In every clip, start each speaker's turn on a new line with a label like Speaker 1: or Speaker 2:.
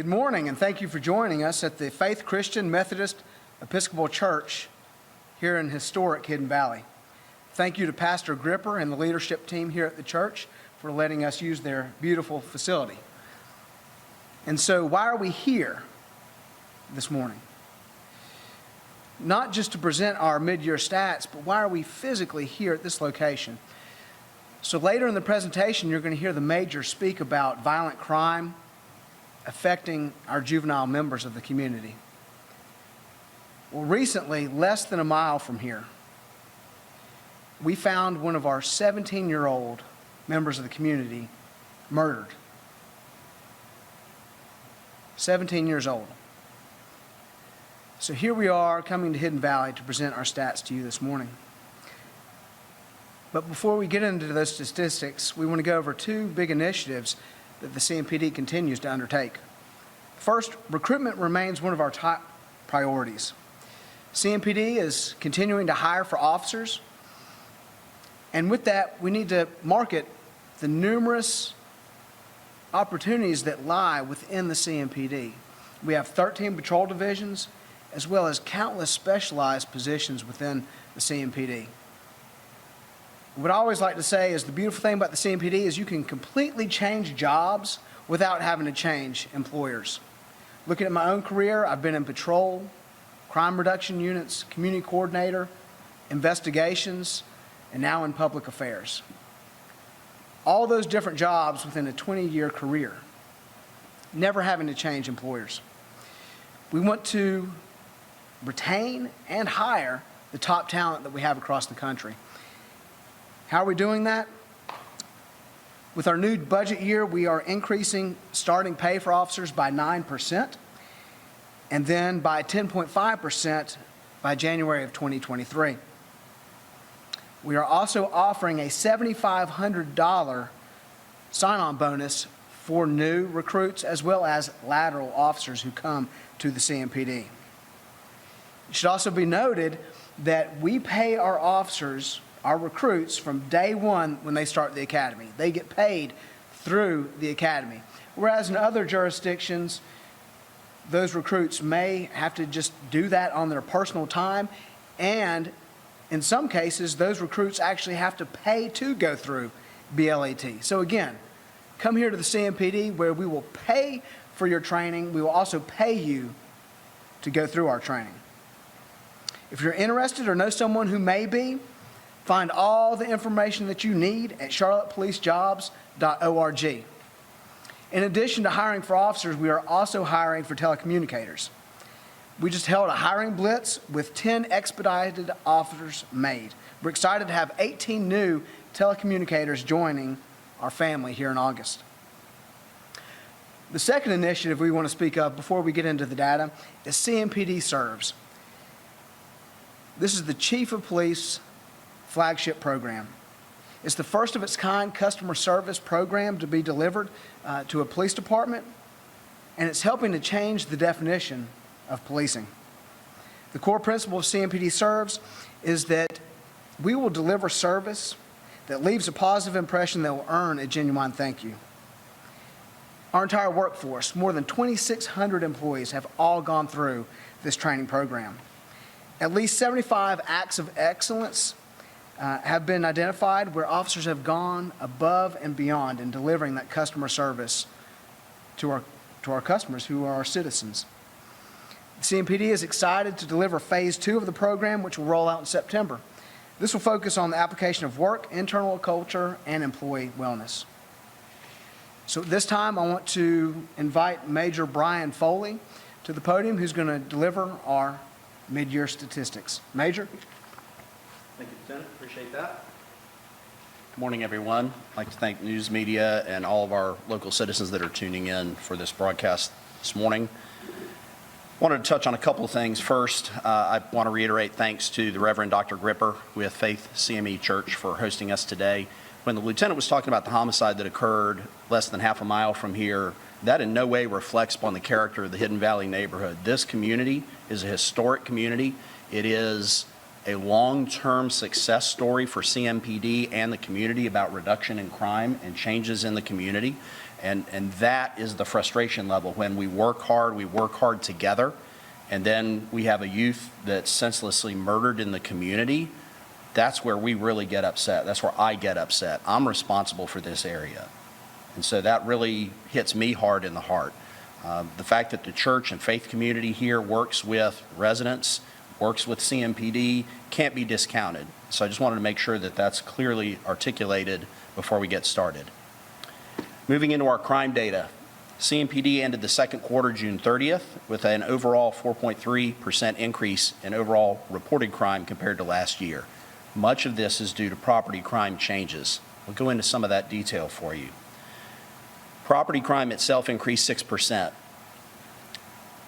Speaker 1: Good morning, and thank you for joining us at the Faith Christian Methodist Episcopal Church here in historic Hidden Valley. Thank you to Pastor Gripper and the leadership team here at the church for letting us use their beautiful facility. And so, why are we here this morning? Not just to present our mid-year stats, but why are we physically here at this location? So later in the presentation, you're going to hear the major speak about violent crime affecting our juvenile members of the community. Well, recently, less than a mile from here, we found one of our 17-year-old members of the community murdered. 17 years old. So here we are coming to Hidden Valley to present our stats to you this morning. But before we get into those statistics, we want to go over two big initiatives that the CMPD continues to undertake. First, recruitment remains one of our top priorities. CMPD is continuing to hire for officers, and with that, we need to market the numerous opportunities that lie within the CMPD. We have 13 patrol divisions, as well as countless specialized positions within the CMPD. What I always like to say is the beautiful thing about the CMPD is you can completely change jobs without having to change employers. Looking at my own career, I've been in patrol, crime reduction units, community coordinator, investigations, and now in public affairs. All those different jobs within a 20-year career, never having to change employers. We want to retain and hire the top talent that we have across the country. How are we doing that? With our new budget year, we are increasing starting pay for officers by 9% and then by 10.5% by January of 2023. We are also offering a $7,500 sign-on bonus for new recruits as well as lateral officers who come to the CMPD. It should also be noted that we pay our officers, our recruits, from day one when they start the academy. They get paid through the academy. Whereas in other jurisdictions, those recruits may have to just do that on their personal time, and in some cases, those recruits actually have to pay to go through BLET. So again, come here to the CMPD where we will pay for your training. We will also pay you to go through our training. If you're interested or know someone who may be, find all the information that you need at charlottepolicejobs.org. In addition to hiring for officers, we are also hiring for telecommunicators. We just held a hiring blitz with 10 expedited offers made. We're excited to have 18 new telecommunicators joining our family here in August. The second initiative we want to speak of before we get into the data is CMPD Serves. This is the Chief of Police flagship program. It's the first of its kind customer service program to be delivered to a police department, and it's helping to change the definition of policing. The core principle of CMPD Serves is that we will deliver service that leaves a positive impression that will earn a genuine thank you. Our entire workforce, more than 2,600 employees, have all gone through this training program. At least 75 acts of excellence have been identified where officers have gone above and beyond in delivering that customer service to our customers who are our citizens. The CMPD is excited to deliver phase 2 of the program, which will roll out in September. This will focus on the application of work, internal culture, and employee wellness. So at this time, I want to invite Major Brian Foley to the podium, who's going to deliver our mid-year statistics. Major?
Speaker 2: Thank you, Lieutenant. Appreciate that. Good morning, everyone. I'd like to thank news media and all of our local citizens that are tuning in for this broadcast this morning. I wanted to touch on a couple of things. First, I want to reiterate thanks to the Reverend Dr. Gripper with Faith CME Church for hosting us today. When the Lieutenant was talking about the homicide that occurred less than half a mile from here, that in no way reflects upon the character of the Hidden Valley neighborhood. This community is a historic community. It is a long-term success story for CMPD and the community about reduction in crime and changes in the community. And that is the frustration level. When we work hard together, and then we have a youth that's senselessly murdered in the community. That's where we really get upset. That's where I get upset. I'm responsible for this area. And so that really hits me hard in the heart. The fact that the church and faith community here works with residents, works with CMPD, can't be discounted. So I just wanted to make sure that that's clearly articulated before we get started. Moving into our crime data, CMPD ended the second quarter June 30th with an overall 4.3% increase in overall reported crime compared to last year. Much of this is due to property crime changes. We'll go into some of that detail for you. Property crime itself increased 6%.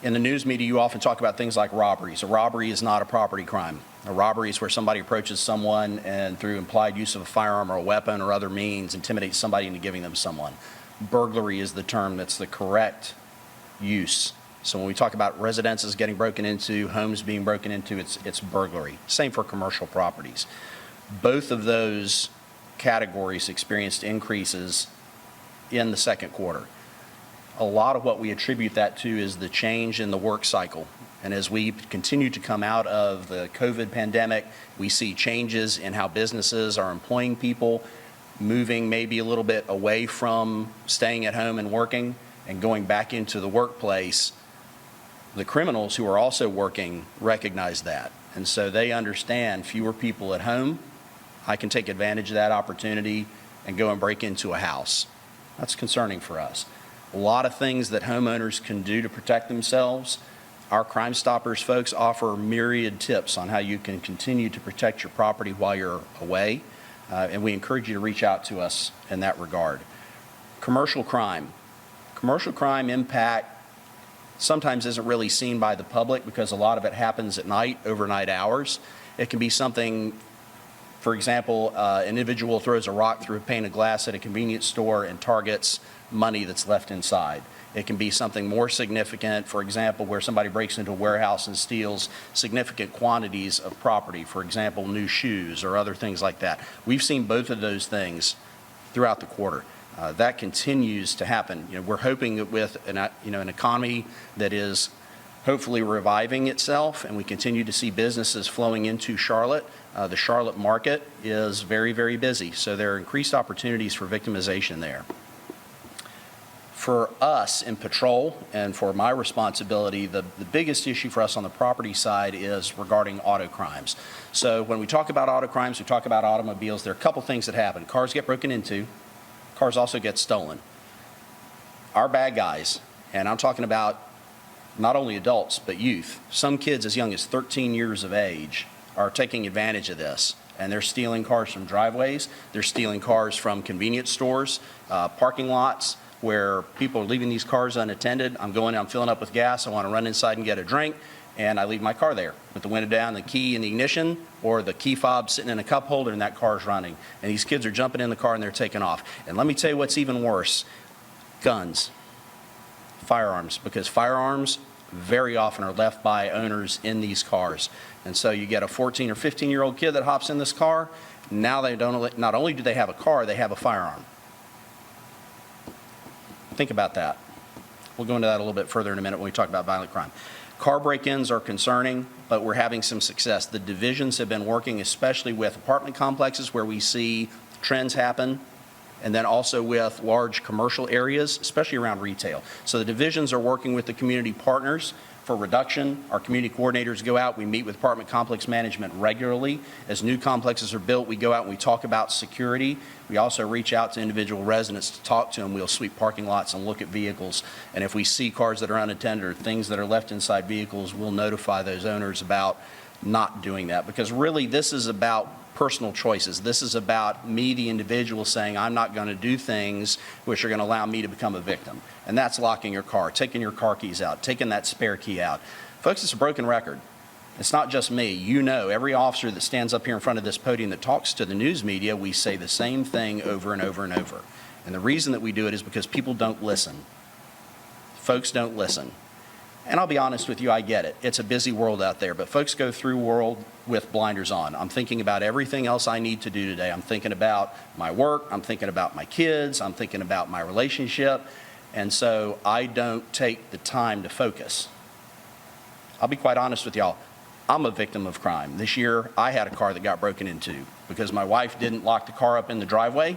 Speaker 2: In the news media, you often talk about things like robberies. A robbery is not a property crime. A robbery is where somebody approaches someone and through implied use of a firearm or a weapon or other means intimidates somebody into giving them someone. Burglary is the term that's the correct use. So when we talk about residences getting broken into, homes being broken into, it's burglary. Same for commercial properties. Both of those categories experienced increases in the second quarter. A lot of what we attribute that to is the change in the work cycle. And as we continue to come out of the COVID pandemic, we see changes in how businesses are employing people, moving maybe a little bit away from staying at home and working and going back into the workplace. The criminals who are also working recognize that. And so they understand fewer people at home. I can take advantage of that opportunity and go and break into a house. That's concerning for us. A lot of things that homeowners can do to protect themselves. Our Crime Stoppers folks offer myriad tips on how you can continue to protect your property while you're away. And we encourage you to reach out to us in that regard. Commercial crime. Commercial crime impact sometimes isn't really seen by the public because a lot of it happens at night, overnight hours. It can be something, for example, an individual throws a rock through a pane of glass at a convenience store and targets money that's left inside. It can be something more significant, for example, where somebody breaks into a warehouse and steals significant quantities of property, for example, new shoes or other things like that. We've seen both of those things throughout the quarter. That continues to happen. We're hoping that with an economy that is hopefully reviving itself, and we continue to see businesses flowing into Charlotte. The Charlotte market is very, very busy, so there are increased opportunities for victimization there. For us in patrol and for my responsibility, the biggest issue for us on the property side is regarding auto crimes. So when we talk about auto crimes, we talk about automobiles. There are a couple things that happen. Cars get broken into. Cars also get stolen. Our bad guys, and I'm talking about not only adults, but youth. Some kids as young as 13 years of age are taking advantage of this. And they're stealing cars from driveways. They're stealing cars from convenience stores, parking lots, where people are leaving these cars unattended. I'm filling up with gas. I want to run inside and get a drink. And I leave my car there with the window down, the key in the ignition, or the key fob sitting in a cup holder, and that car's running. And these kids are jumping in the car and they're taking off. And let me tell you what's even worse. Guns. Firearms. Because firearms very often are left by owners in these cars. And so you get a 14 or 15-year-old kid that hops in this car. Now they not only do they have a car, they have a firearm. Think about that. We'll go into that a little bit further in a minute when we talk about violent crime. Car break-ins are concerning, but we're having some success. The divisions have been working, especially with apartment complexes where we see trends happen, and then also with large commercial areas, especially around retail. So the divisions are working with the community partners for reduction. Our community coordinators go out. We meet with apartment complex management regularly. As new complexes are built, we go out and we talk about security. We also reach out to individual residents to talk to them. We'll sweep parking lots and look at vehicles. And if we see cars that are unattended or things that are left inside vehicles, we'll notify those owners about not doing that. Because really, this is about personal choices. This is about me, the individual, saying I'm not going to do things which are going to allow me to become a victim. And that's locking your car, taking your car keys out, taking that spare key out. Folks, it's a broken record. It's not just me. Every officer that stands up here in front of this podium that talks to the news media, we say the same thing over and over and over. And the reason that we do it is because people don't listen. Folks don't listen. And I'll be honest with you, I get it. It's a busy world out there, but folks go through world with blinders on. I'm thinking about everything else I need to do today. I'm thinking about my work. I'm thinking about my kids. I'm thinking about my relationship. And so I don't take the time to focus. I'll be quite honest with y'all. I'm a victim of crime. This year, I had a car that got broken into because my wife didn't lock the car up in the driveway.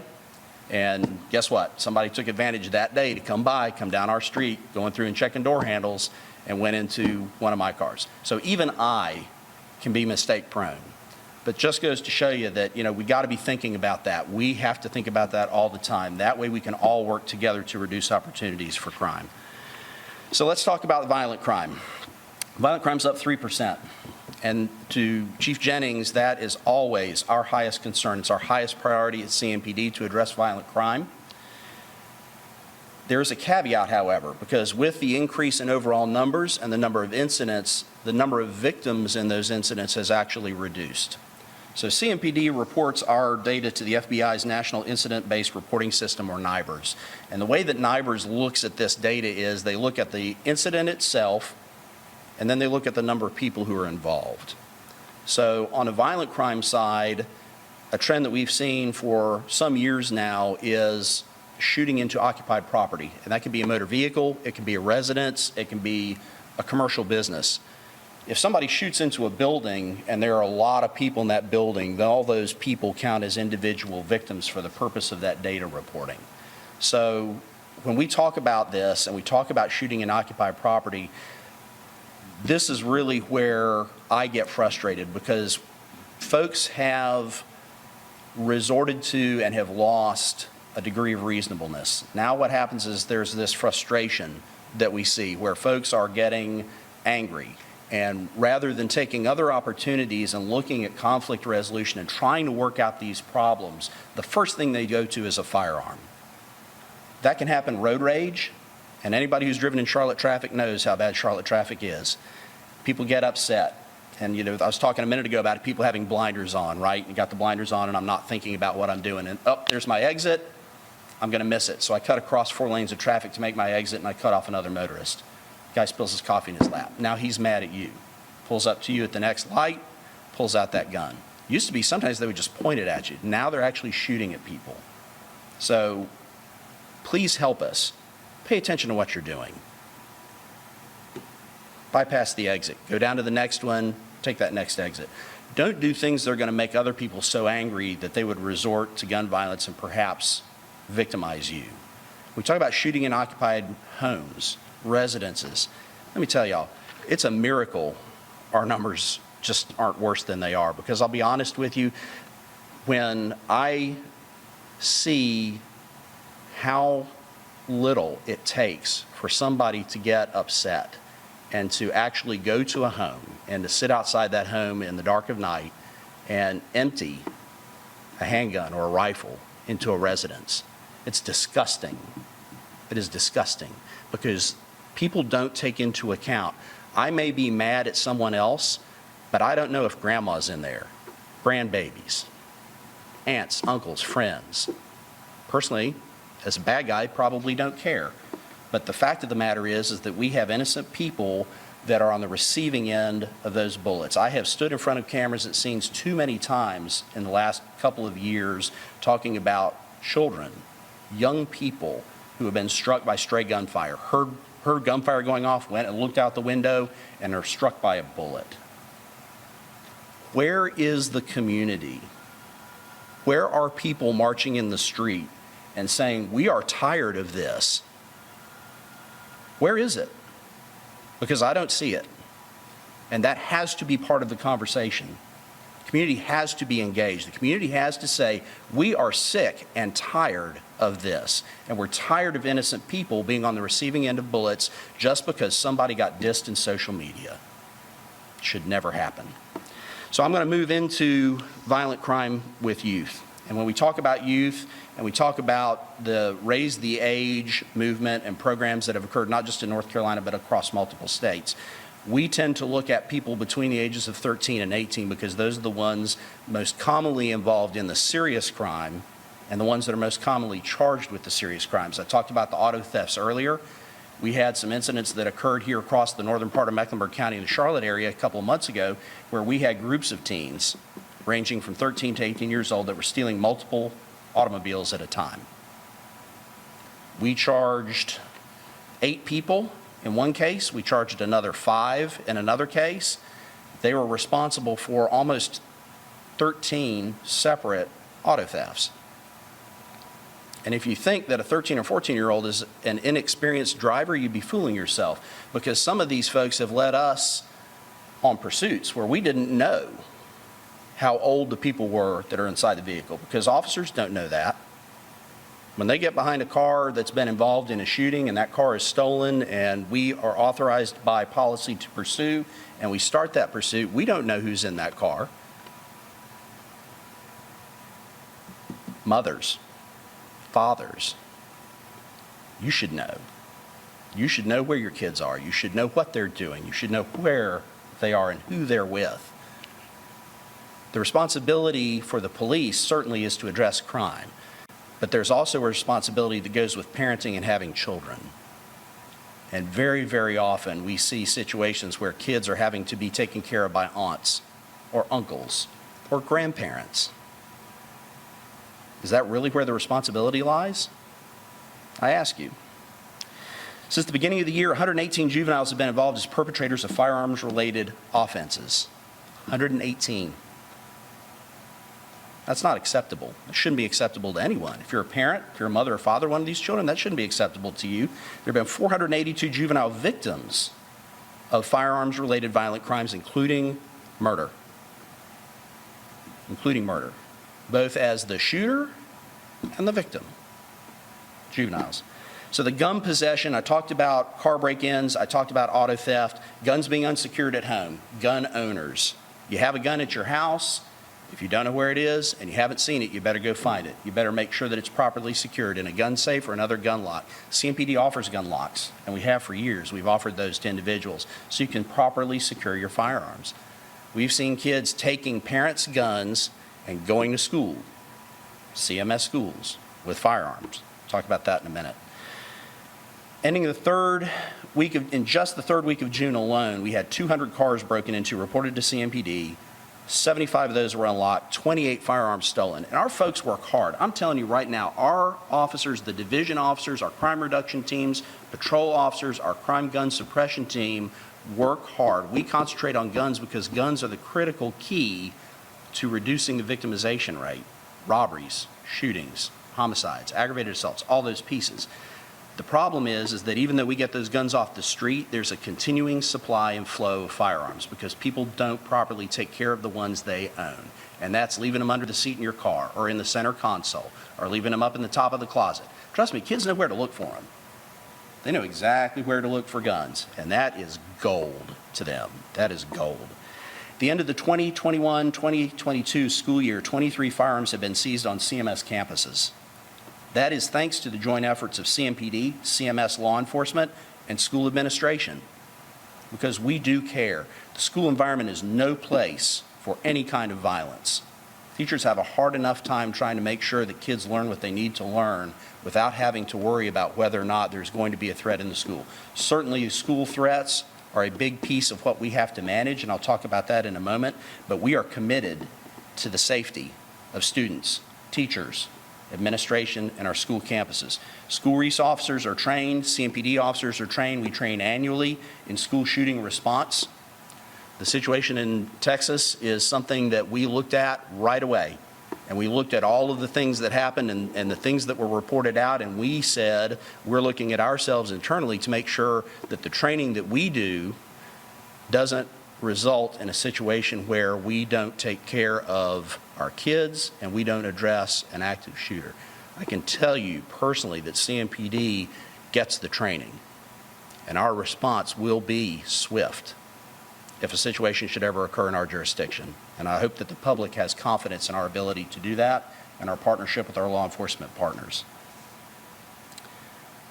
Speaker 2: And guess what? Somebody took advantage that day to come down our street, going through and checking door handles, and went into one of my cars. So even I can be mistake prone. But just goes to show you that, we got to be thinking about that. We have to think about that all the time. That way we can all work together to reduce opportunities for crime. So let's talk about violent crime. Violent crime's up 3%. And to Chief Jennings, that is always our highest concern. It's our highest priority at CMPD to address violent crime. There is a caveat, however, because with the increase in overall numbers and the number of incidents, the number of victims in those incidents has actually reduced. So CMPD reports our data to the FBI's National Incident-Based Reporting System, or NIBRS. And the way that NIBRS looks at this data is they look at the incident itself, and then they look at the number of people who are involved. So on a violent crime side, a trend that we've seen for some years now is shooting into occupied property. And that can be a motor vehicle, it can be a residence, it can be a commercial business. If somebody shoots into a building and there are a lot of people in that building, then all those people count as individual victims for the purpose of that data reporting. So when we talk about this and we talk about shooting in occupied property, this is really where I get frustrated, because folks have resorted to and have lost a degree of reasonableness. Now what happens is there's this frustration that we see where folks are getting angry. And rather than taking other opportunities and looking at conflict resolution and trying to work out these problems, the first thing they go to is a firearm. That can happen road rage, and anybody who's driven in Charlotte traffic knows how bad Charlotte traffic is. People get upset. And I was talking a minute ago about people having blinders on, right? You got the blinders on and I'm not thinking about what I'm doing. And there's my exit. I'm going to miss it. So I cut across 4 lanes of traffic to make my exit, and I cut off another motorist. Guy spills his coffee in his lap. Now he's mad at you. Pulls up to you at the next light, pulls out that gun. Used to be sometimes they would just point it at you. Now they're actually shooting at people. So please help us. Pay attention to what you're doing. Bypass the exit. Go down to the next one, take that next exit. Don't do things that are going to make other people so angry that they would resort to gun violence and perhaps victimize you. We talk about shooting in occupied homes, residences. Let me tell y'all, it's a miracle our numbers just aren't worse than they are, because I'll be honest with you, when I see how little it takes for somebody to get upset and to actually go to a home and to sit outside that home in the dark of night and empty a handgun or a rifle into a residence, it's disgusting. It is disgusting, because people don't take into account, I may be mad at someone else, but I don't know if grandma's in there, grandbabies, aunts, uncles, friends. Personally, as a bad guy, probably don't care. But the fact of the matter is that we have innocent people that are on the receiving end of those bullets. I have stood in front of cameras at scenes too many times in the last couple of years talking about children, young people who have been struck by stray gunfire, heard gunfire going off, went and looked out the window, and are struck by a bullet. Where is the community? Where are people marching in the street and saying, we are tired of this? Where is it? Because I don't see it. And that has to be part of the conversation. The community has to be engaged. The community has to say, we are sick and tired of this. And we're tired of innocent people being on the receiving end of bullets just because somebody got dissed in social media. It should never happen. So I'm going to move into violent crime with youth. And when we talk about youth and we talk about the Raise the Age movement and programs that have occurred not just in North Carolina but across multiple states, we tend to look at people between the ages of 13 and 18 because those are the ones most commonly involved in the serious crime and the ones that are most commonly charged with the serious crimes. I talked about the auto thefts earlier. We had some incidents that occurred here across the northern part of Mecklenburg County in the Charlotte area a couple of months ago, where we had groups of teens ranging from 13 to 18 years old that were stealing multiple automobiles at a time. We charged 8 people in one case. We charged another 5 in another case. They were responsible for almost 13 separate auto thefts. And if you think that a 13 or 14-year-old is an inexperienced driver, you'd be fooling yourself, because some of these folks have led us on pursuits where we didn't know how old the people were that are inside the vehicle, because officers don't know that. When they get behind a car that's been involved in a shooting and that car is stolen and we are authorized by policy to pursue and we start that pursuit, we don't know who's in that car. Mothers, fathers, you should know. You should know where your kids are. You should know what they're doing. You should know where they are and who they're with. The responsibility for the police certainly is to address crime, but there's also a responsibility that goes with parenting and having children. And very, very often we see situations where kids are having to be taken care of by aunts or uncles or grandparents. Is that really where the responsibility lies? I ask you. Since the beginning of the year, 118 juveniles have been involved as perpetrators of firearms-related offenses. 118. That's not acceptable. It shouldn't be acceptable to anyone. If you're a parent, if you're a mother or father of one of these children, that shouldn't be acceptable to you. There have been 482 juvenile victims of firearms-related violent crimes, including murder. Both as the shooter and the victim, juveniles. So the gun possession, I talked about car break-ins, I talked about auto theft, guns being unsecured at home, gun owners. You have a gun at your house. If you don't know where it is and you haven't seen it, you better go find it. You better make sure that it's properly secured in a gun safe or another gun lock. CMPD offers gun locks, and we have for years. We've offered those to individuals so you can properly secure your firearms. We've seen kids taking parents' guns and going to school, CMS schools, with firearms. Talk about that in a minute. Ending the third week in just the third week of June alone, we had 200 cars broken into, reported to CMPD. 75 of those were unlocked, 28 firearms stolen. And our folks work hard. I'm telling you right now, our officers, the division officers, our crime reduction teams, patrol officers, our crime gun suppression team work hard. We concentrate on guns because guns are the critical key to reducing the victimization rate. Robberies, shootings, homicides, aggravated assaults, all those pieces. The problem is that even though we get those guns off the street, there's a continuing supply and flow of firearms because people don't properly take care of the ones they own. And that's leaving them under the seat in your car or in the center console or leaving them up in the top of the closet. Trust me, kids know where to look for them. They know exactly where to look for guns, and that is gold to them. That is gold. At the end of the 2021-2022 school year, 23 firearms have been seized on CMS campuses. That is thanks to the joint efforts of CMPD, CMS law enforcement, and school administration, because we do care. The school environment is no place for any kind of violence. Teachers have a hard enough time trying to make sure that kids learn what they need to learn without having to worry about whether or not there's going to be a threat in the school. Certainly, school threats are a big piece of what we have to manage, and I'll talk about that in a moment, but we are committed to the safety of students, teachers, administration, and our school campuses. School resource officers are trained, CMPD officers are trained. We train annually in school shooting response. The situation in Texas is something that we looked at right away. And we looked at all of the things that happened and the things that were reported out, and we said we're looking at ourselves internally to make sure that the training that we do doesn't result in a situation where we don't take care of our kids and we don't address an active shooter. I can tell you personally that CMPD gets the training, and our response will be swift if a situation should ever occur in our jurisdiction. And I hope that the public has confidence in our ability to do that and our partnership with our law enforcement partners.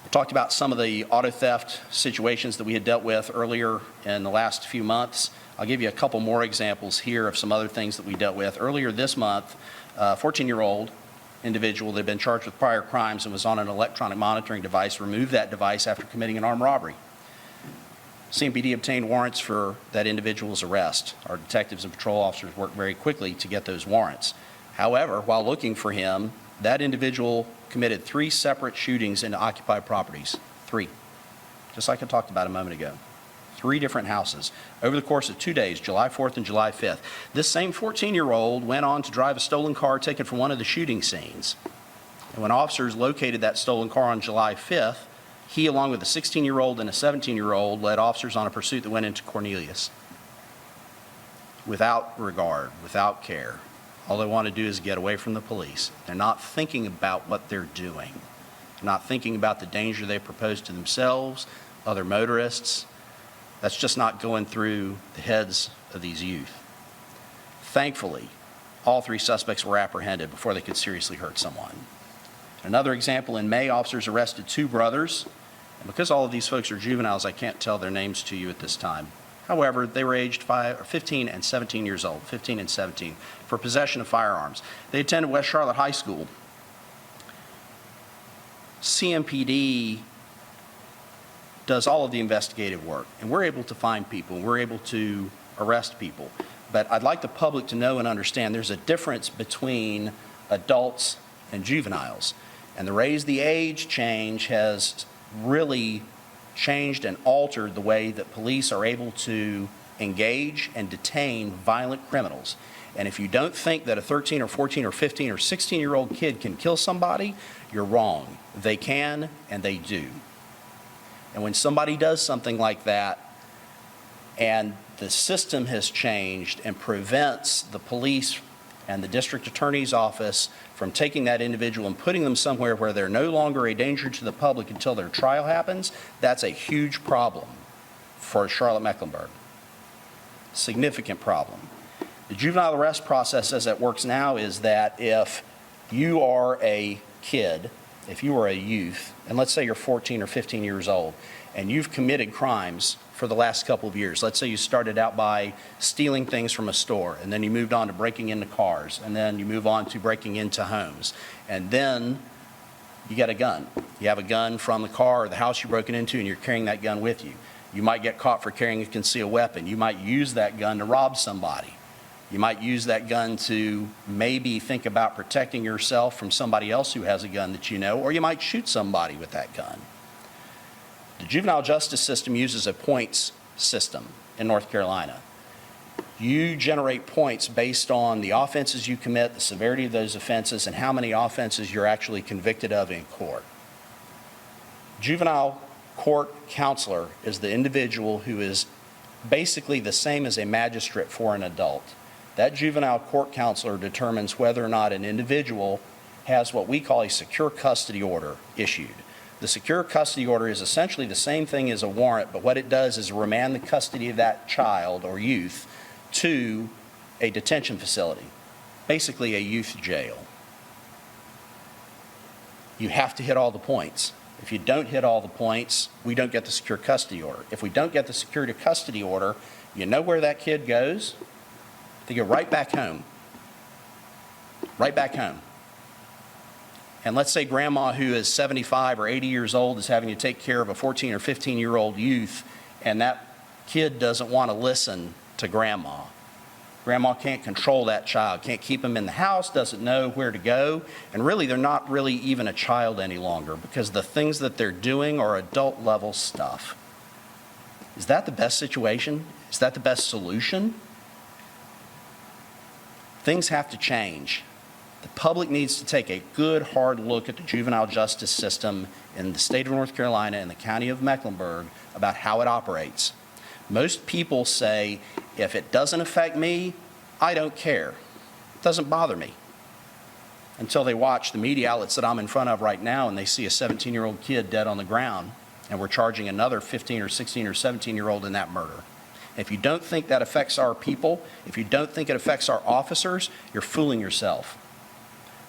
Speaker 2: I talked about some of the auto theft situations that we had dealt with earlier in the last few months. I'll give you a couple more examples here of some other things that we dealt with. Earlier this month, a 14-year-old individual that had been charged with prior crimes and was on an electronic monitoring device removed that device after committing an armed robbery. CMPD obtained warrants for that individual's arrest. Our detectives and patrol officers worked very quickly to get those warrants. However, while looking for him, that individual committed 3 separate shootings into occupied properties. 3. Just like I talked about a moment ago. 3 different houses over the course of 2 days, July 4th and July 5th. This same 14-year-old went on to drive a stolen car taken from one of the shooting scenes. And when officers located that stolen car on July 5th, he, along with a 16-year-old and a 17-year-old, led officers on a pursuit that went into Cornelius. Without regard, without care. All they want to do is get away from the police. They're not thinking about what they're doing. They're not thinking about the danger they propose to themselves, other motorists. That's just not going through the heads of these youth. Thankfully, all 3 suspects were apprehended before they could seriously hurt someone. Another example, in May, officers arrested 2 brothers. And because all of these folks are juveniles, I can't tell their names to you at this time. However, they were aged 15 and 17 years old, 15 and 17, for possession of firearms. They attended West Charlotte High School. CMPD does all of the investigative work, and we're able to find people, and we're able to arrest people. But I'd like the public to know and understand there's a difference between adults and juveniles. And the raise the age change has really changed and altered the way that police are able to engage and detain violent criminals. And if you don't think that a 13 or 14 or 15 or 16-year-old kid can kill somebody, you're wrong. They can, and they do. And when somebody does something like that, and the system has changed and prevents the police and the district attorney's office from taking that individual and putting them somewhere where they're no longer a danger to the public until their trial happens, that's a huge problem for Charlotte-Mecklenburg. Significant problem. The juvenile arrest process as it works now is that if you are a kid, if you are a youth, and let's say you're 14 or 15 years old, and you've committed crimes for the last couple of years. Let's say you started out by stealing things from a store, and then you moved on to breaking into cars, and then you move on to breaking into homes, and then you get a gun. You have a gun from the car or the house you broken into, and you're carrying that gun with you. You might get caught for carrying a concealed weapon. You might use that gun to rob somebody. You might use that gun to maybe think about protecting yourself from somebody else who has a gun that you know, or you might shoot somebody with that gun. The juvenile justice system uses a points system in North Carolina. You generate points based on the offenses you commit, the severity of those offenses, and how many offenses you're actually convicted of in court. Juvenile court counselor is the individual who is basically the same as a magistrate for an adult. That juvenile court counselor determines whether or not an individual has what we call a secure custody order issued. The secure custody order is essentially the same thing as a warrant, but what it does is remand the custody of that child or youth to a detention facility, basically a youth jail. You have to hit all the points. If you don't hit all the points, we don't get the secure custody order. If we don't get the secure custody order, you know where that kid goes? They go right back home. Right back home. And let's say grandma who is 75 or 80 years old is having to take care of a 14 or 15-year-old youth, and that kid doesn't want to listen to grandma. Grandma can't control that child, can't keep him in the house, doesn't know where to go, and really they're not really even a child any longer because the things that they're doing are adult-level stuff. Is that the best situation? Is that the best solution? Things have to change. The public needs to take a good, hard look at the juvenile justice system in the state of North Carolina and the county of Mecklenburg about how it operates. Most people say, if it doesn't affect me, I don't care. It doesn't bother me. Until they watch the media outlets that I'm in front of right now and they see a 17-year-old kid dead on the ground and we're charging another 15 or 16 or 17-year-old in that murder. If you don't think that affects our people, if you don't think it affects our officers, you're fooling yourself.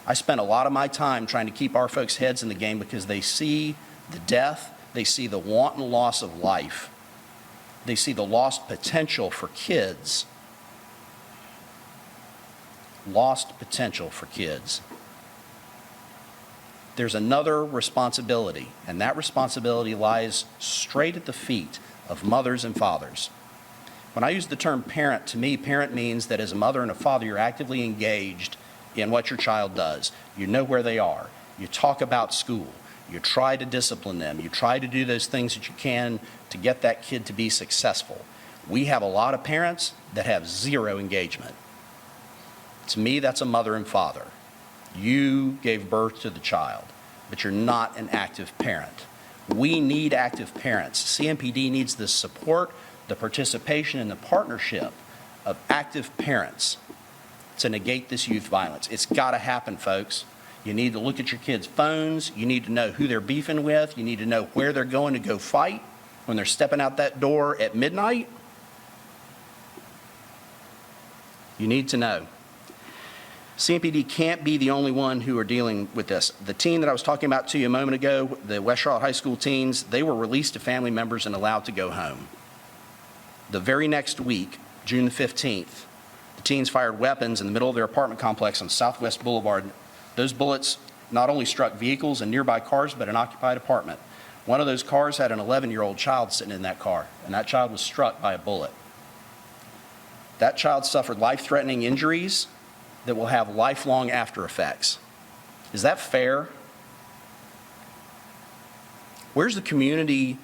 Speaker 2: I spent a lot of my time trying to keep our folks' heads in the game because they see the death, they see the wanton loss of life, they see the lost potential for kids. Lost potential for kids. there's another responsibility, and that responsibility lies straight at the feet of mothers and fathers. When I use the term parent, to me, parent means that as a mother and a father, you're actively engaged in what your child does. You know where they are. You talk about school. You try to discipline them. You try to do those things that you can to get that kid to be successful. We have a lot of parents that have zero engagement. To me, that's a mother and father. You gave birth to the child, but you're not an active parent. We need active parents. CMPD needs the support, the participation, and the partnership of active parents to negate this youth violence. It's got to happen, folks. You need to look at your kids' phones. You need to know who they're beefing with. You need to know where they're going to go fight when they're stepping out that door at midnight. You need to know. CMPD can't be the only one who are dealing with this. The teen that I was talking about to you a moment ago, the West Charlotte High School teens, they were released to family members and allowed to go home. The very next week, June the 15th, the teens fired weapons in the middle of their apartment complex on Southwest Boulevard. Those bullets not only struck vehicles and nearby cars, but an occupied apartment. One of those cars had an 11-year-old child sitting in that car, and that child was struck by a bullet. That child suffered life-threatening injuries that will have lifelong after effects. Is that fair? Where's the community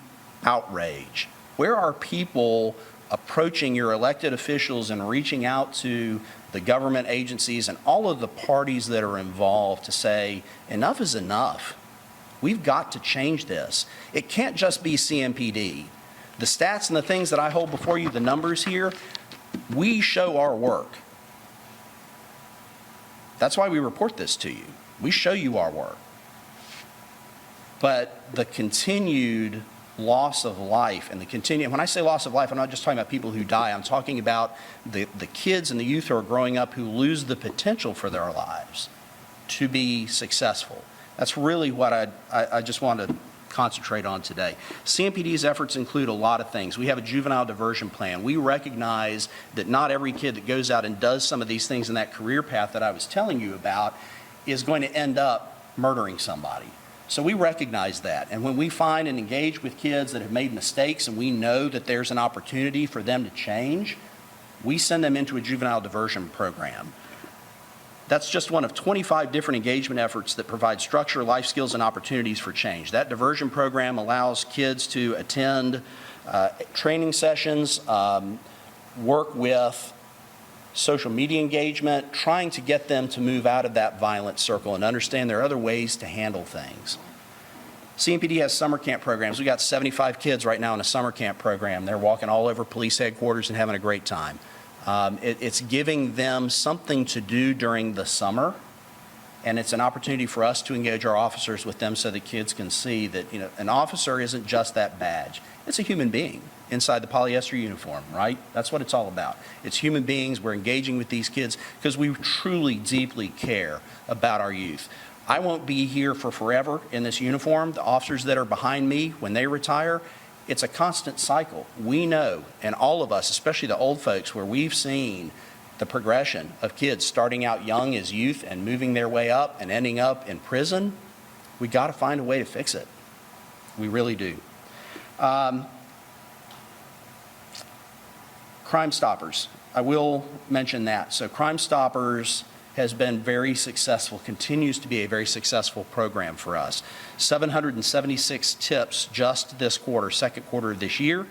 Speaker 2: outrage? Where are people approaching your elected officials and reaching out to the government agencies and all of the parties that are involved to say, enough is enough. We've got to change this. It can't just be CMPD. The stats and the things that I hold before you, the numbers here, we show our work. That's why we report this to you. We show you our work. But the continued loss of life and when I say loss of life, I'm not just talking about people who die. I'm talking about the kids and the youth who are growing up who lose the potential for their lives to be successful. That's really what I just want to concentrate on today. CMPD's efforts include a lot of things. We have a juvenile diversion plan. We recognize that not every kid that goes out and does some of these things in that career path that I was telling you about is going to end up murdering somebody. So we recognize that. And when we find and engage with kids that have made mistakes and we know that there's an opportunity for them to change, we send them into a juvenile diversion program. That's just one of 25 different engagement efforts that provide structure, life skills, and opportunities for change. That diversion program allows kids to attend training sessions, work with social media engagement, trying to get them to move out of that violent circle and understand there are other ways to handle things. CMPD has summer camp programs. We got 75 kids right now in a summer camp program. They're walking all over police headquarters and having a great time. It's giving them something to do during the summer, and it's an opportunity for us to engage our officers with them so that kids can see that, you know, an officer isn't just that badge. It's a human being inside the polyester uniform, right? That's what it's all about. It's human beings. We're engaging with these kids because we truly, deeply care about our youth. I won't be here for forever in this uniform. The officers that are behind me, when they retire, it's a constant cycle. We know, and all of us, especially the old folks, where we've seen the progression of kids starting out young as youth and moving their way up and ending up in prison, we got to find a way to fix it. We really do. Crime Stoppers. I will mention that. So Crime Stoppers has been very successful, continues to be a very successful program for us. 776 tips just this quarter, second quarter of this year.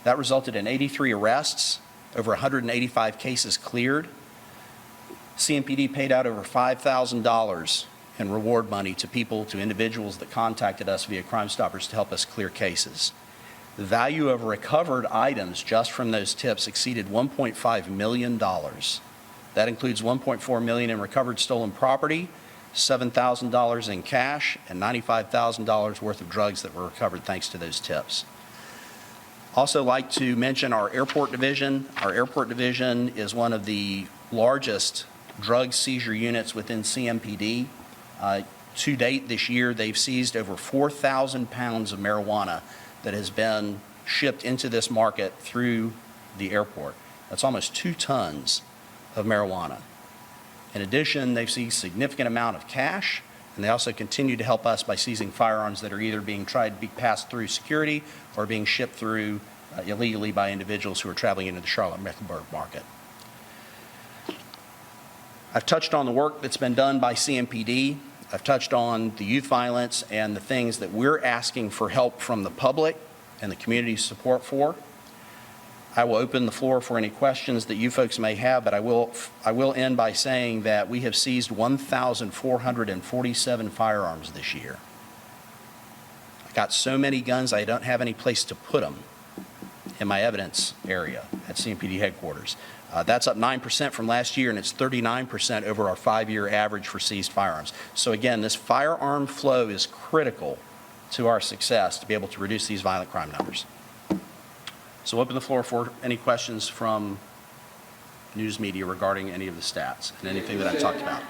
Speaker 2: That resulted in 83 arrests, over 185 cases cleared. CMPD paid out over $5,000 in reward money to people, to individuals that contacted us via Crime Stoppers to help us clear cases. The value of recovered items just from those tips exceeded $1.5 million. That includes $1.4 million in recovered stolen property, $7,000 in cash, and $95,000 worth of drugs that were recovered thanks to those tips. Also like to mention our airport division. Our airport division is one of the largest drug seizure units within CMPD. To date this year, they've seized over 4,000 pounds of marijuana that has been shipped into this market through the airport. That's almost 2 tons of marijuana. In addition, they've seized a significant amount of cash, And they also continue to help us by seizing firearms that are either being tried to be passed through security or being shipped through illegally by individuals who are traveling into the Charlotte-Mecklenburg market. I've touched on the work that's been done by CMPD. I've touched on the youth violence and the things that we're asking for help from the public and the community support for. I will open the floor for any questions that you folks may have, but I will end by saying that we have seized 1,447 firearms this year. I got so many guns I don't have any place to put them in my evidence area at CMPD headquarters. That's up 9% from last year, and it's 39% over our 5-year average for seized firearms. So again, this firearm flow is critical to our success to be able to reduce these violent crime numbers. So open the floor for any questions from news media regarding any of the stats and anything that I've talked about.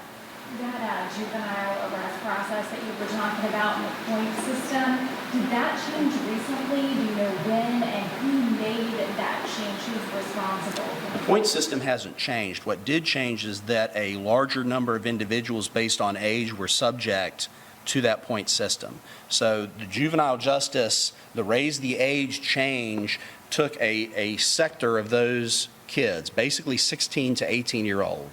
Speaker 3: That juvenile arrest process that you were talking about in the point system, did that change recently? Do you know when and who made that change? Who's responsible?
Speaker 2: The point system hasn't changed. What did change is that a larger number of individuals based on age were subject to that point system. So the juvenile justice, the raise the age change took a sector of those kids, basically 16 to 18-year-old,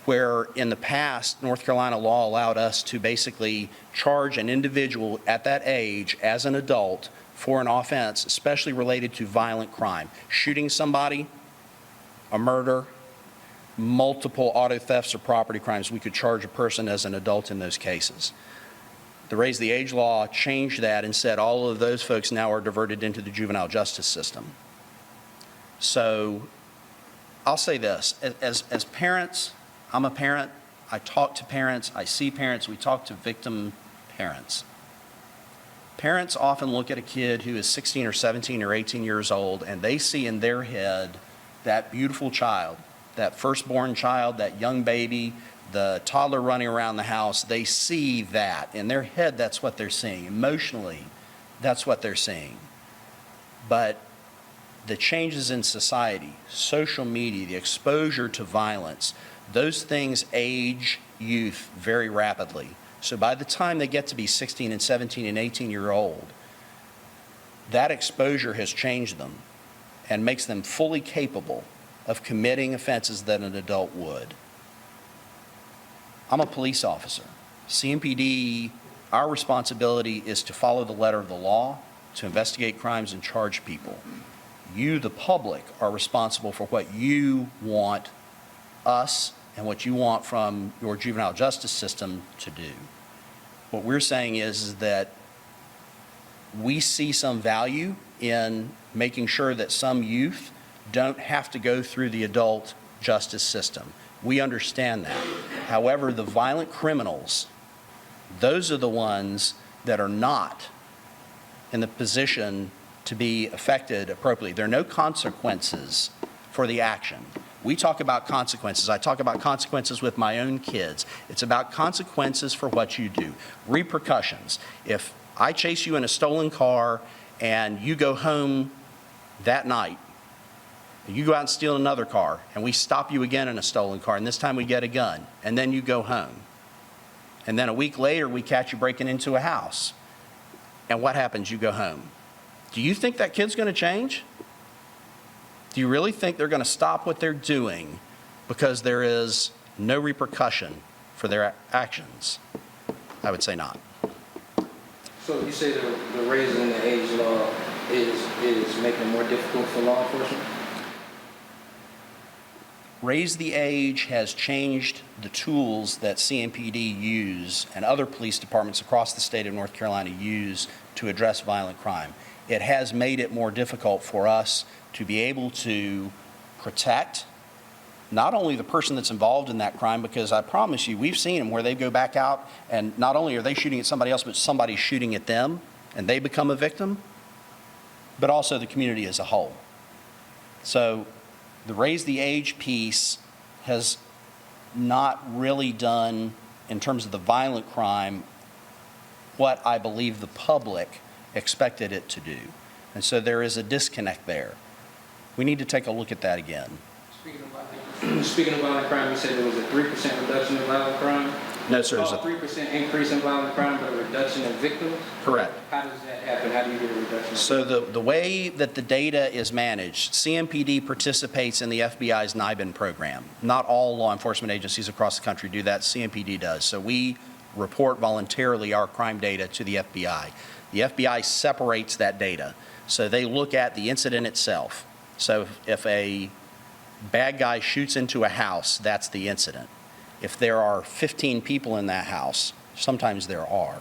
Speaker 2: where in the past, North Carolina law allowed us to basically charge an individual at that age as an adult for an offense, especially related to violent crime. Shooting somebody, a murder, multiple auto thefts or property crimes, we could charge a person as an adult in those cases. The raise the age law changed that and said all of those folks now are diverted into the juvenile justice system. So I'll say this, as parents, I'm a parent, I talk to parents, I see parents, we talk to victim parents. Parents often look at a kid who is 16 or 17 or 18 years old and they see in their head that beautiful child, that firstborn child, that young baby, the toddler running around the house. They see that. In their head, that's what they're seeing. Emotionally, that's what they're seeing. But the changes in society, social media, the exposure to violence, those things age youth very rapidly. So by the time they get to be 16 and 17 and 18-year-old, that exposure has changed them and makes them fully capable of committing offenses that an adult would. I'm a police officer. CMPD, our responsibility is to follow the letter of the law, to investigate crimes and charge people. You, the public, are responsible for what you want us and what you want from your juvenile justice system to do. What we're saying is that we see some value in making sure that some youth don't have to go through the adult justice system. We understand that. However, the violent criminals, those are the ones that are not in the position to be affected appropriately. There are no consequences for the action. We talk about consequences. I talk about consequences with my own kids. It's about consequences for what you do. Repercussions. If I chase you in a stolen car and you go home that night, you go out and steal another car, and we stop you again in a stolen car, and this time we get a gun, and then you go home. And then a week later, we catch you breaking into a house. And what happens? You go home. Do you think that kid's going to change? Do you really think they're going to stop what they're doing because there is no repercussion for their actions? I would say not.
Speaker 4: So you say the raising the age law is making it more difficult for law enforcement?
Speaker 2: Raise the age has changed the tools that CMPD use and other police departments across the state of North Carolina use to address violent crime. It has made it more difficult for us to be able to protect not only the person that's involved in that crime, because I promise you, we've seen them where they go back out and not only are they shooting at somebody else, but somebody's shooting at them and they become a victim, but also the community as a whole. So the raise the age piece has not really done, in terms of the violent crime, what I believe the public expected it to do. And so there is a disconnect there. We need to take a look at that again.
Speaker 4: Speaking of violent crime, you said there was a 3% reduction in violent crime?
Speaker 2: No, sir.
Speaker 4: About 3% increase in violent crime, but a reduction in victims?
Speaker 2: Correct.
Speaker 4: How does that happen? How do you get a reduction?
Speaker 2: So the way that the data is managed, CMPD participates in the FBI's NIBIN program. Not all law enforcement agencies across the country do that. CMPD does. So we report voluntarily our crime data to the FBI. The FBI separates that data. So they look at the incident itself. So if a bad guy shoots into a house, that's the incident. If there are 15 people in that house, sometimes there are,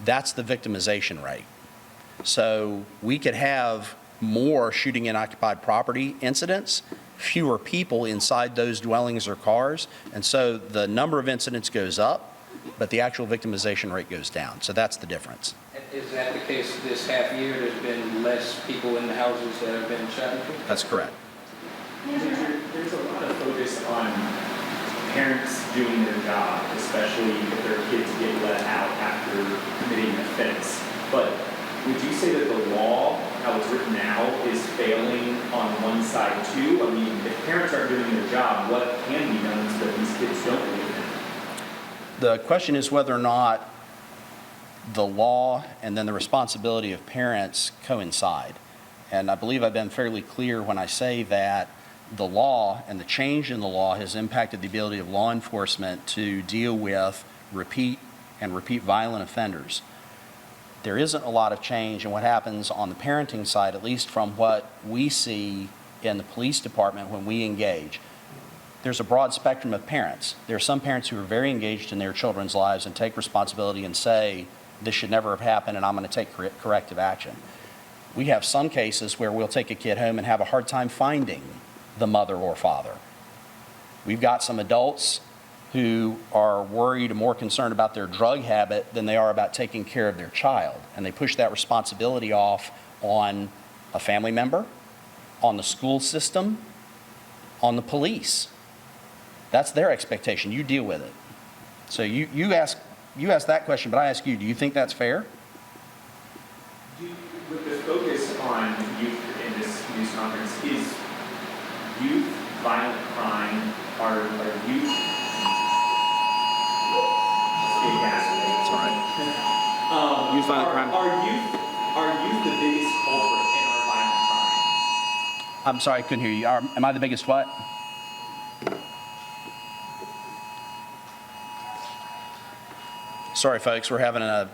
Speaker 2: that's the victimization rate. So we could have more shooting in occupied property incidents, fewer people inside those dwellings or cars, and so the number of incidents goes up, but the actual victimization rate goes down. So that's the difference.
Speaker 4: Is that the case this half year? There's been less people in the houses that have been shot into?
Speaker 2: That's correct.
Speaker 5: There's a lot of focus on parents doing their job, especially if their kids get let out after committing an offense. But would you say that the law, how it's written now, is failing on one side too? I mean, if parents aren't doing their job, what can be done so that these kids don't leave it?
Speaker 2: The question is whether or not the law and then the responsibility of parents coincide. And I believe I've been fairly clear when I say that the law and the change in the law has impacted the ability of law enforcement to deal with repeat violent offenders. There isn't a lot of change in what happens on the parenting side, at least from what we see in the police department when we engage. There's a broad spectrum of parents. There are some parents who are very engaged in their children's lives and take responsibility and say, this should never have happened and I'm going to take corrective action. We have some cases where we'll take a kid home and have a hard time finding the mother or father. We've got some adults who are worried and more concerned about their drug habit than they are about taking care of their child. And they push that responsibility off on a family member, on the school system, on the police. That's their expectation. You deal with it. So you ask that question, but I ask you, do you think that's fair?
Speaker 5: With the focus on youth in this news conference, is youth violent crime, are youth...
Speaker 2: It's all right. Youth violent crime.
Speaker 5: Are youth the biggest culprit in our violent crime?
Speaker 2: I'm sorry, I couldn't hear you. Am I the biggest what? Sorry, folks, we're having an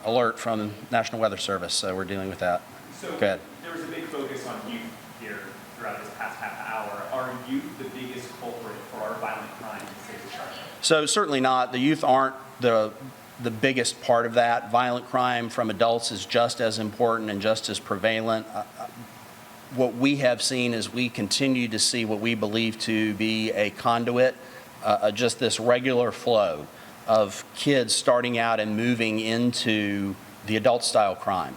Speaker 2: alert from National Weather Service, so we're dealing with that.
Speaker 5: So
Speaker 2: Go ahead.
Speaker 5: there was a big focus on youth here throughout this past half hour. Are youth the biggest culprit for our violent crime in the state of Charlotte?
Speaker 2: So certainly not. The youth aren't the biggest part of that. Violent crime from adults is just as important and just as prevalent. What we have seen is we continue to see what we believe to be a conduit, just this regular flow of kids starting out and moving into the adult-style crime.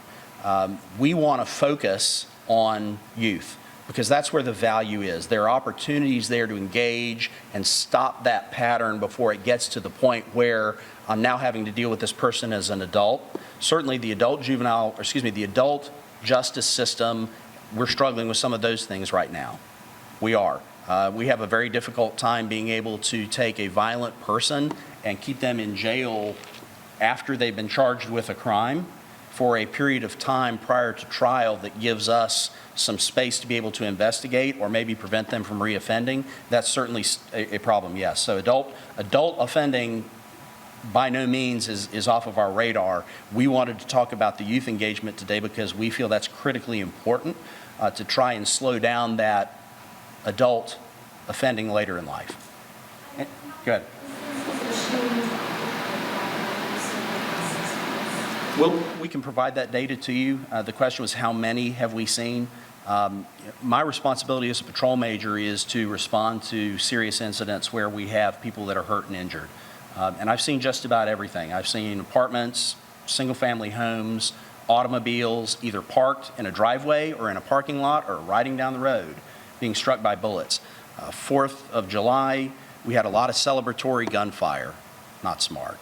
Speaker 2: We want to focus on youth because that's where the value is. There are opportunities there to engage and stop that pattern before it gets to the point where I'm now having to deal with this person as an adult. Certainly the adult justice system, we're struggling with some of those things right now. We are. We have a very difficult time being able to take a violent person and keep them in jail after they've been charged with a crime for a period of time prior to trial that gives us some space to be able to investigate or maybe prevent them from reoffending. That's certainly a problem, yes. So adult offending by no means is off of our radar. We wanted to talk about the youth engagement today because we feel that's critically important to try and slow down that adult offending later in life. Go ahead. Well, we can provide that data to you. The question was, how many have we seen? My responsibility as a patrol major is to respond to serious incidents where we have people that are hurt and injured. And I've seen just about everything. I've seen apartments, single-family homes, automobiles, either parked in a driveway or in a parking lot or riding down the road, being struck by bullets. 4th of July, we had a lot of celebratory gunfire. Not smart,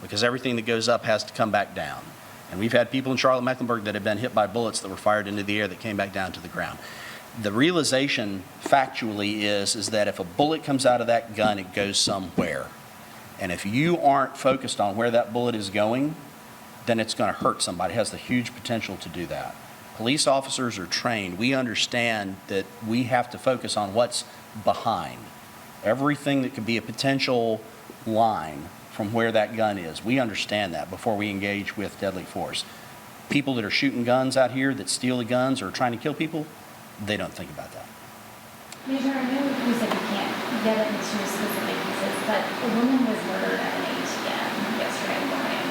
Speaker 2: because everything that goes up has to come back down. And we've had people in Charlotte-Mecklenburg that have been hit by bullets that were fired into the air that came back down to the ground. The realization factually is that if a bullet comes out of that gun, it goes somewhere. And if you aren't focused on where that bullet is going, then it's going to hurt somebody. It has the huge potential to do that. Police officers are trained. We understand that we have to focus on what's behind. Everything that could be a potential line from where that gun is. We understand that before we engage with deadly force. People that are shooting guns out here that steal the guns or are trying to kill people, they don't think about that.
Speaker 3: Major, I know you said you can't get into specific pieces, but a woman was murdered at an ATM yesterday morning.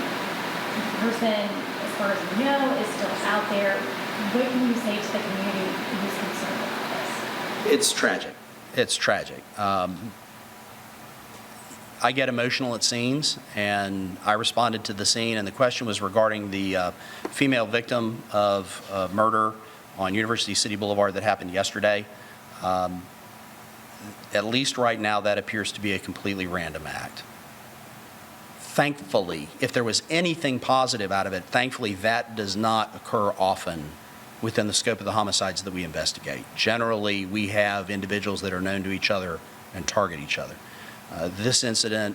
Speaker 3: The person, as far as we know, is still out there. What can you say to the community who's concerned about this?
Speaker 2: It's tragic. It's tragic. I get emotional at scenes, and I responded to the scene, and the question was regarding the female victim of murder on University City Boulevard that happened yesterday. At least right now, that appears to be a completely random act. Thankfully, if there was anything positive out of it, thankfully that does not occur often within the scope of the homicides that we investigate. Generally, we have individuals that are known to each other and target each other. This incident,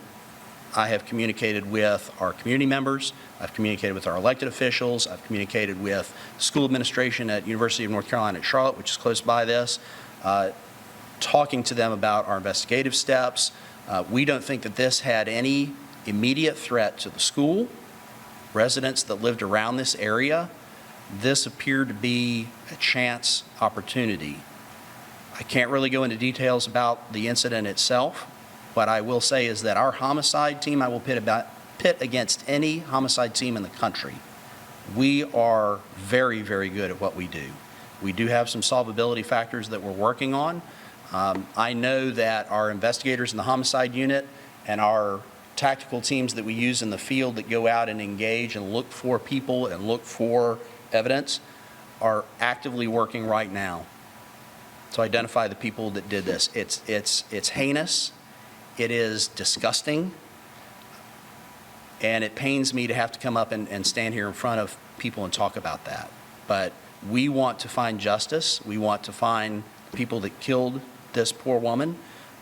Speaker 2: I have communicated with our community members, I've communicated with our elected officials, I've communicated with school administration at University of North Carolina at Charlotte, which is close by this, talking to them about our investigative steps. We don't think that this had any immediate threat to the school, residents that lived around this area. This appeared to be a chance opportunity. I can't really go into details about the incident itself. What I will say is that our homicide team, I will pit against any homicide team in the country. We are very, very good at what we do. We do have some solvability factors that we're working on. I know that our investigators in the homicide unit and our tactical teams that we use in the field that go out and engage and look for people and look for evidence are actively working right now to identify the people that did this. It's heinous. It is disgusting. And it pains me to have to come up and stand here in front of people and talk about that. But we want to find justice. We want to find people that killed this poor woman,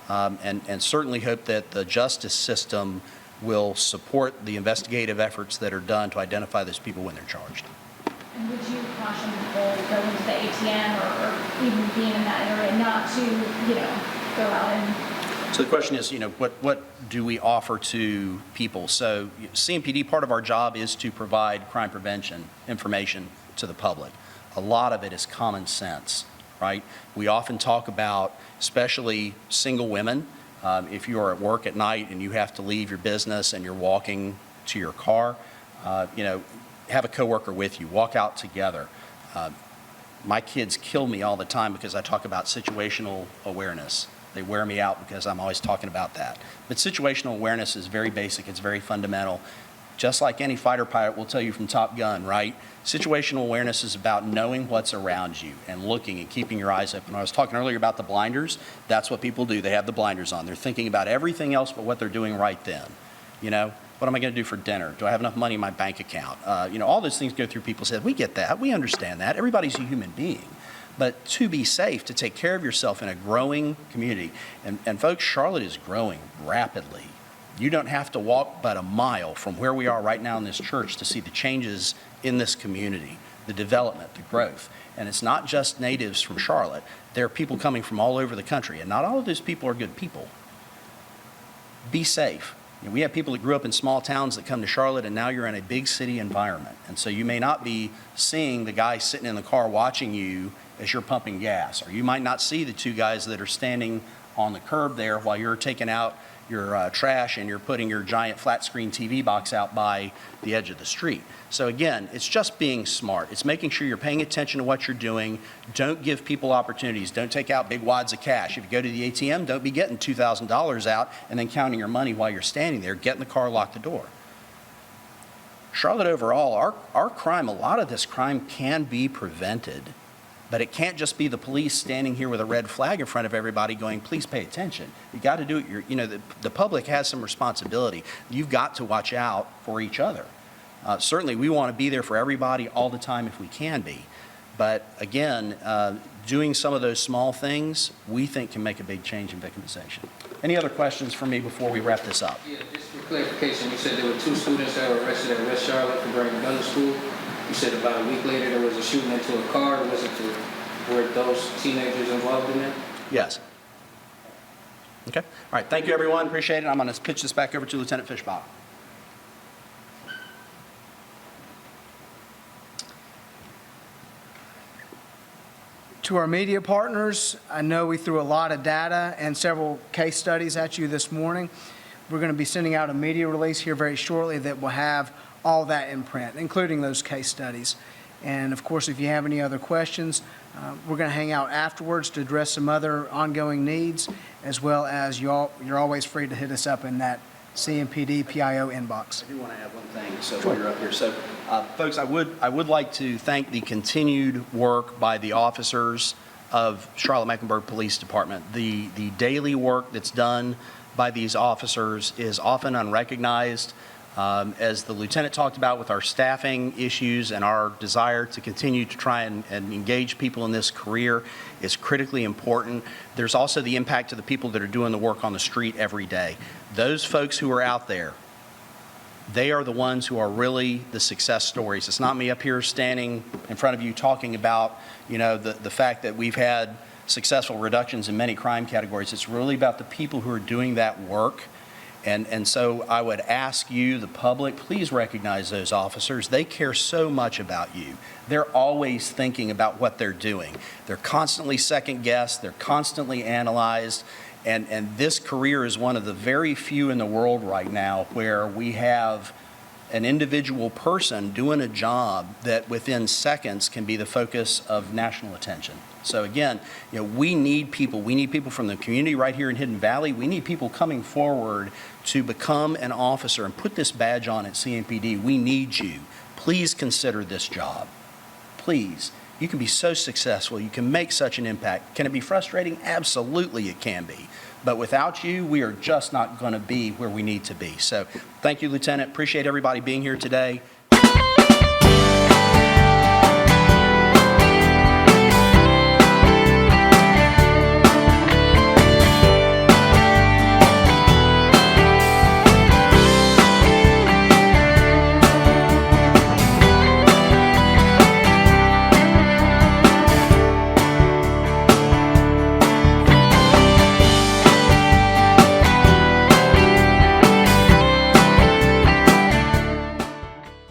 Speaker 2: and certainly hope that the justice system will support the investigative efforts that are done to identify those people when they're charged.
Speaker 3: And would you caution people going to the ATM or even being in that area not to, go out and...
Speaker 2: So the question is, what do we offer to people? So CMPD, part of our job is to provide crime prevention information to the public. A lot of it is common sense, right? We often talk about, especially single women, if you are at work at night and you have to leave your business and you're walking to your car, have a coworker with you, walk out together. My kids kill me all the time because I talk about situational awareness. They wear me out because I'm always talking about that. But situational awareness is very basic, it's very fundamental. Just like any fighter pilot will tell you from Top Gun, right? Situational awareness is about knowing what's around you and looking and keeping your eyes open. I was talking earlier about the blinders. That's what people do. They have the blinders on. They're thinking about everything else but what they're doing right then. What am I going to do for dinner? Do I have enough money in my bank account? All those things go through people's heads. We get that. We understand that. Everybody's a human being. But to be safe, to take care of yourself in a growing community, and folks, Charlotte is growing rapidly. You don't have to walk but a mile from where we are right now in this church to see the changes in this community, the development, the growth. And it's not just natives from Charlotte. There are people coming from all over the country, and not all of those people are good people. Be safe. We have people that grew up in small towns that come to Charlotte, and now you're in a big city environment. And so you may not be seeing the guy sitting in the car watching you as you're pumping gas, or you might not see the two guys that are standing on the curb there while you're taking out your trash and you're putting your giant flat screen TV box out by the edge of the street. So again, it's just being smart. It's making sure you're paying attention to what you're doing. Don't give people opportunities. Don't take out big wads of cash. If you go to the ATM, don't be getting $2,000 out and then counting your money while you're standing there. Get in the car, lock the door. Charlotte overall, our crime, a lot of this crime can be prevented. But it can't just be the police standing here with a red flag in front of everybody going, please pay attention. You got to do it. The public has some responsibility. You've got to watch out for each other. Certainly, we want to be there for everybody all the time if we can be. But again, doing some of those small things, we think can make a big change in victimization. Any other questions for me before we wrap this up?
Speaker 4: Yeah, just Clarification, you said there were 2 students that were arrested at West Charlotte for bringing a gun to school. You said about a week later there was a shooting into a car. Were those teenagers involved in that?
Speaker 2: Yes. Okay. All right. Thank you, everyone. Appreciate it. I'm going to pitch this back over to Lieutenant Fishbach.
Speaker 1: To our media partners, I know we threw a lot of data and several case studies at you this morning. We're going to be sending out a media release here very shortly that will have all that in print, including those case studies. And of course, if you have any other questions, we're going to hang out afterwards to address some other ongoing needs, as well as you're always free to hit us up in that CMPD PIO inbox.
Speaker 2: I do want to add one thing, so while you're up here. So, folks, I would like to thank the continued work by the officers of Charlotte-Mecklenburg Police Department. The daily work that's done by these officers is often unrecognized. As the lieutenant talked about with our staffing issues and our desire to continue to try and engage people in this career is critically important. There's also the impact to the people that are doing the work on the street every day. Those folks who are out there, they are the ones who are really the success stories. It's not me up here standing in front of you talking about, the fact that we've had successful reductions in many crime categories. It's really about the people who are doing that work. And so I would ask you, the public, please recognize those officers. They care so much about you. They're always thinking about what they're doing. They're constantly second-guessed. They're constantly analyzed. And this career is one of the very few in the world right now where we have an individual person doing a job that within seconds can be the focus of national attention. So again, we need people. We need people from the community right here in Hidden Valley. We need people coming forward to become an officer and put this badge on at CMPD. We need you. Please consider this job. Please. You can be so successful. You can make such an impact. Can it be frustrating? Absolutely it can be. But without you, we are just not going to be where we need to be. So thank you, Lieutenant. Appreciate everybody being here today.